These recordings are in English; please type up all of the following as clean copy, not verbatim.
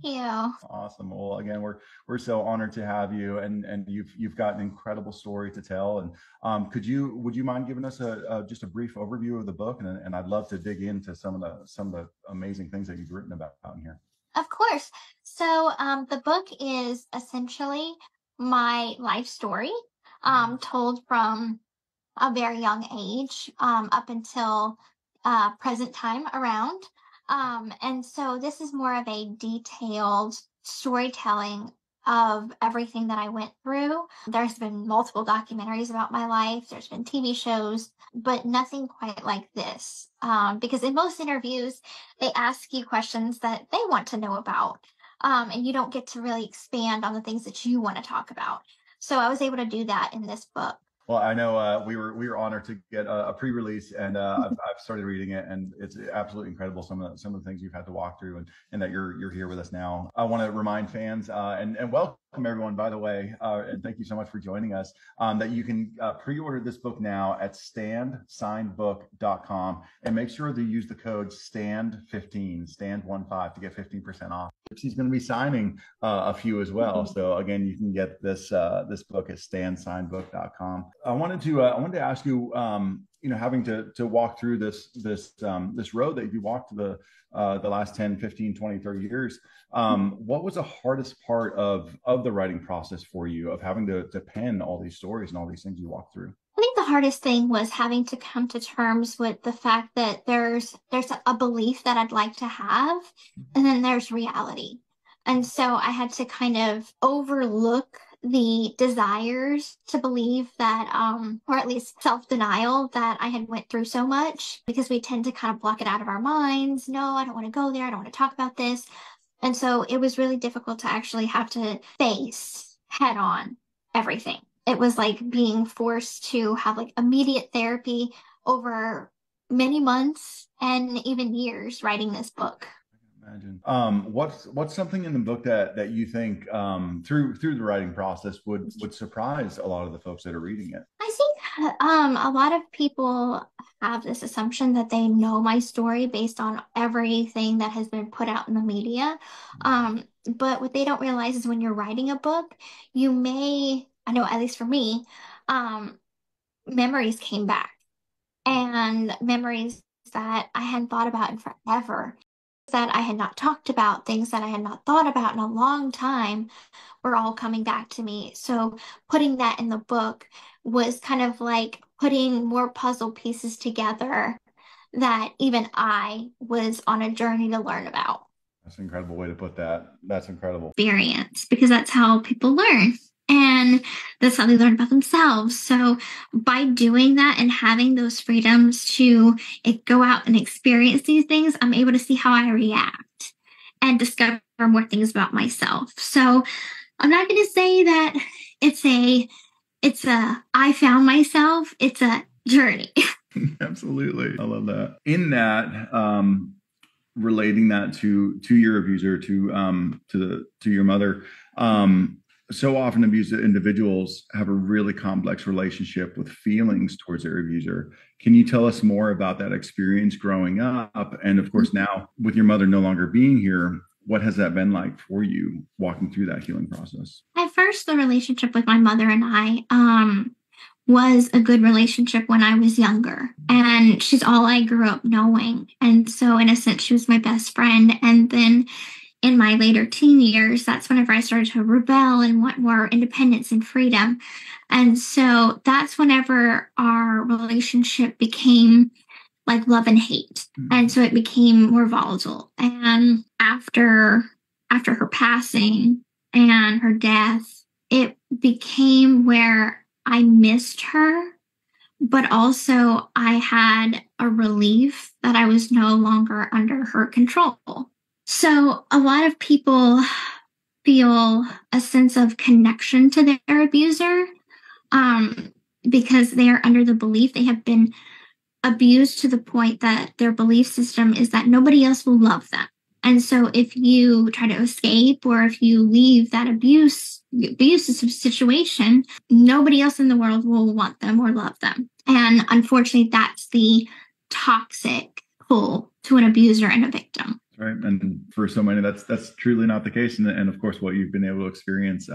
you. Awesome. Well, again, we're so honored to have you, and you've got an incredible story to tell. And would you mind giving us a just a brief overview of the book? And I'd love to dig into some of the amazing things that you've written about in here. Of course. So the book is essentially my life story, told from a very young age up until present time around. And so this is more of a detailed storytelling of everything that I went through. There's been multiple documentaries about my life, there's been TV shows, but nothing quite like this. Because in most interviews, they ask you questions that they want to know about. And you don't get to really expand on the things that you want to talk about. So I was able to do that in this book. Well, I know we were honored to get a pre-release, and I've started reading it, and it's absolutely incredible. Some of the things you've had to walk through, and that you're here with us now. I want to remind fans and welcome everyone, by the way, and thank you so much for joining us. That you can pre-order this book now at standsignbook.com, and make sure to use the code STAND15 stand15 to get 15% off. Gypsy's going to be signing a few as well. So again, you can get this book at standsignbook.com. I wanted to ask you, having to walk through this road that you walked the last 10, 15, 20, 30 years. What was the hardest part of the writing process for you, of having to pen all these stories and all these things you walked through? I think the hardest thing was having to come to terms with the fact that there's a belief that I'd like to have, and then there's reality. And so I had to kind of overlook the desires to believe that, or at least self-denial that I had went through so much, because we tend to kind of block it out of our minds. No, I don't want to go there. I don't want to talk about this. And so it was really difficult to actually have to face head on everything. It was like being forced to have like immediate therapy over many months and even years writing this book. Imagine. What's something in the book that you think through the writing process would surprise a lot of the folks that are reading it? I think a lot of people have this assumption that they know my story based on everything that has been put out in the media. But what they don't realize is when you're writing a book, you may, I know at least for me, um, memories came back, and memories that I hadn't thought about in forever, that I had not talked about, things that I had not thought about in a long time were all coming back to me. So putting that in the book was kind of like putting more puzzle pieces together that even I was on a journey to learn about. That's an incredible way to put that. That's incredible. Experience, because that's how people learn. And that's how they learn about themselves. So by doing that and having those freedoms to go out and experience these things, I'm able to see how I react and discover more things about myself. So I'm not going to say that it's a I found myself. It's a journey. Absolutely. I love that. In that, relating that to your abuser, to your mother, so often abused individuals have a really complex relationship with feelings towards their abuser. Can you tell us more about that experience growing up? And of course, now with your mother no longer being here, what has that been like for you walking through that healing process? At first, the relationship with my mother and I was a good relationship when I was younger. And she's all I grew up knowing. And so in a sense, she was my best friend. And then in my later teen years, that's whenever I started to rebel and want more independence and freedom. And so that's whenever our relationship became like love and hate. And so it became more volatile. And after her passing and her death, it became where I missed her, but also I had a relief that I was no longer under her control. So a lot of people feel a sense of connection to their abuser because they are under the belief they have been abused to the point that their belief system is that nobody else will love them. And so if you try to escape or if you leave that abusive situation, nobody else in the world will want them or love them. And unfortunately, that's the toxic pull to an abuser and a victim. Right. And for so many, that's truly not the case. And of course, what you've been able to experience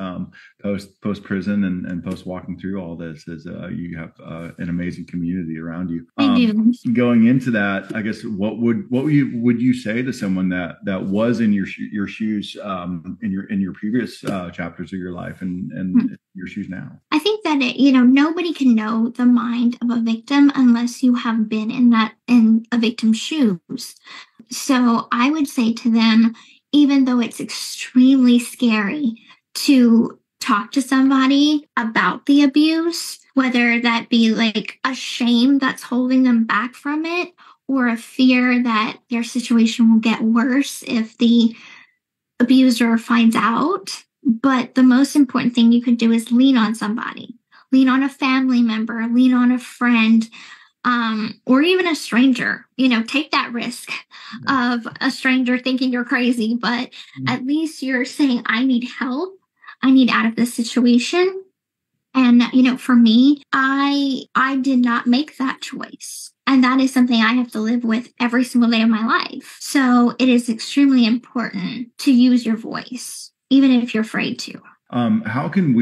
post prison and post walking through all this is you have an amazing community around you. I do. Going into that, I guess what would you say to someone that was in your shoes in your previous chapters of your life and your shoes now? I think that nobody can know the mind of a victim unless you have been in a victim's shoes. So I would say to them, even though it's extremely scary to talk to somebody about the abuse, whether that be like a shame that's holding them back from it, or a fear that their situation will get worse if the abuser finds out. But the most important thing you could do is lean on somebody, lean on a family member, lean on a friend, or even a stranger. Take that risk of a stranger thinking you're crazy, but at least you're saying, I need help. I need out of this situation. And, for me, I did not make that choice. And that is something I have to live with every single day of my life. So it is extremely important to use your voice, even if you're afraid to. How can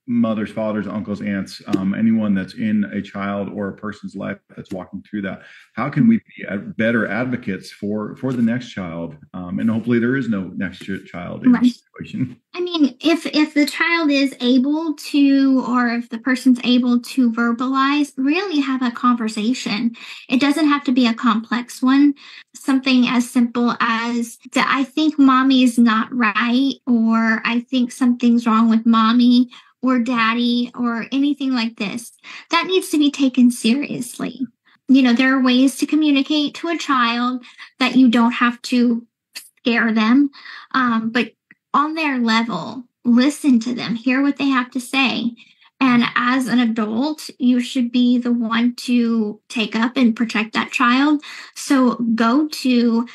mothers, fathers, uncles, aunts, anyone that's in a child or a person's life that's walking through that, how can we be better advocates for the next child? And hopefully there is no next child in this situation. I mean, if the child is able to, or if the person's able to verbalize, really have a conversation. It doesn't have to be a complex one. Something as simple as, I think mommy's not right, or I think something's wrong with mommy or daddy, or anything like this. That needs to be taken seriously. There are ways to communicate to a child that you don't have to scare them, but on their level, listen to them, hear what they have to say. And as an adult, you should be the one to take up and protect that child. So go to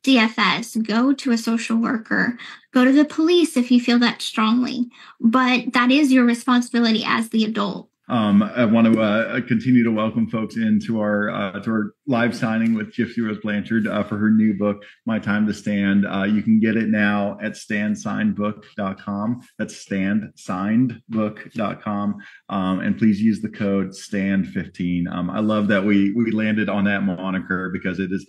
DFS, go to a social worker, go to the police if you feel that strongly. But that is your responsibility as the adult. I want to continue to welcome folks into our live signing with Gypsy Rose Blanchard for her new book, My Time to Stand. You can get it now at standsignedbook.com. That's standsignedbook.com. And please use the code STAND15. I love that we landed on that moniker because it is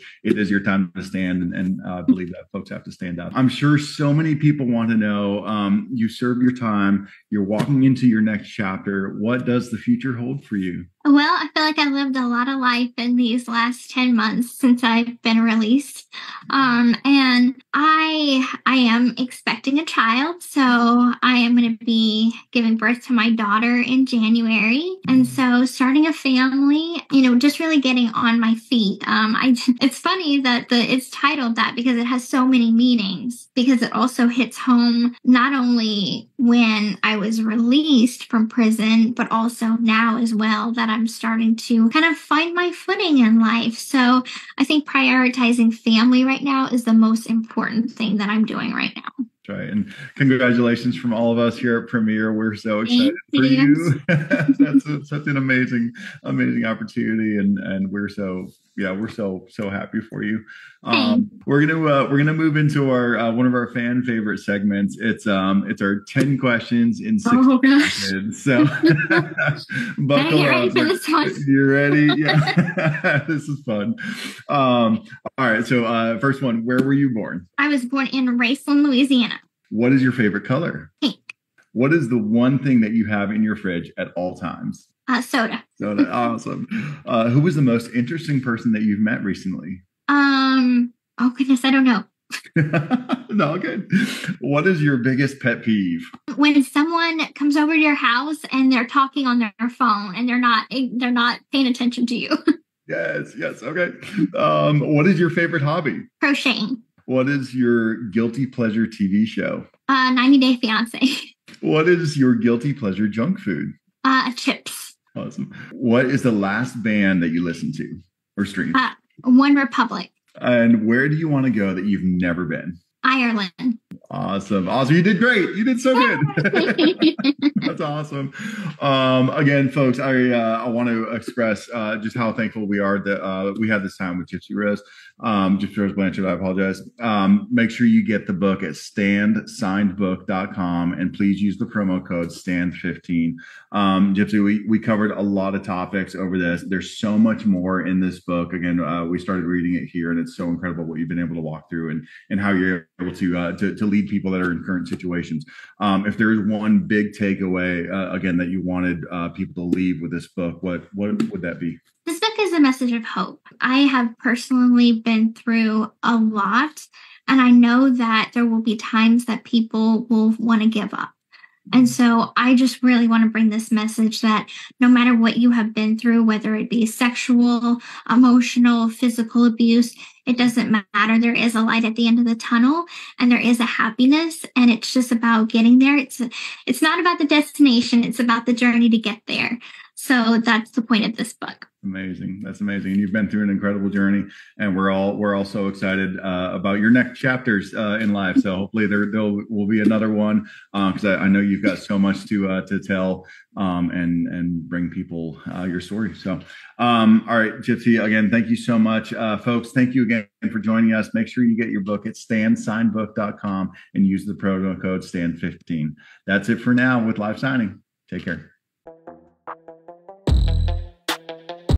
your time to stand, and I believe that folks have to stand up. I'm sure so many people want to know, you served your time, you're walking into your next chapter. What does the future hold for you? Well, I feel like I lived a lot of life in these last 10 months since I've been released. And I am expecting a child. So I am going to be giving birth to my daughter in January. And so starting a family, just really getting on my feet. It's funny that it's titled that because it has so many meanings, because it also hits home not only when I was released from prison, but also now as well, that I'm starting to kind of find my footing in life. So I think prioritizing family right now is the most important thing that I'm doing right now. Right. And congratulations from all of us here at Premiere. We're so excited for you. That's such an amazing opportunity. And we're so happy for you. We're gonna move into our one of our fan favorite segments. It's our 10 questions in 6 seconds. So buckle up. For this one. You ready? Yeah. This is fun. All right. So first one, where were you born? I was born in Raceland, Louisiana. What is your favorite color? Pink. What is the one thing that you have in your fridge at all times? Soda. Soda. Awesome. Who was the most interesting person that you've met recently? Oh goodness, I don't know. No, good. What is your biggest pet peeve? When someone comes over to your house and they're talking on their phone and they're not paying attention to you. Yes. Okay. What is your favorite hobby? Crocheting. What is your guilty pleasure TV show? 90 Day Fiance. What is your guilty pleasure junk food? Chips. Awesome. What is the last band that you listened to or streamed? One Republic. And where do you want to go that you've never been? Ireland. Awesome. Awesome. You did great. You did so good. That's awesome. Again, folks, I want to express just how thankful we are that we had this time with Gypsy Rose. Gypsy Rose Blanchard, I apologize. Make sure you get the book at standsignedbook.com and please use the promo code STAND15. Gypsy, we covered a lot of topics over this. There's so much more in this book. Again, we started reading it here, and it's so incredible what you've been able to walk through and how you're able to lead people that are in current situations. If there is one big takeaway, again, that you wanted people to leave with this book, what would that be? This book is a message of hope. I have personally been through a lot, and I know that there will be times that people will want to give up. And so I just really want to bring this message that no matter what you have been through, whether it be sexual, emotional, physical abuse, it doesn't matter. There is a light at the end of the tunnel, and there is a happiness, and it's just about getting there. It's not about the destination. It's about the journey to get there. So that's the point of this book. Amazing. That's amazing. And you've been through an incredible journey, and we're all so excited about your next chapters in life. So hopefully there will be another one, because I know you've got so much to tell and bring people your story. So all right, Gypsy, again, thank you so much. Folks, thank you again for joining us. Make sure you get your book at standsignedbook.com and use the promo code STAND15. That's it for now with Live Signing. Take care.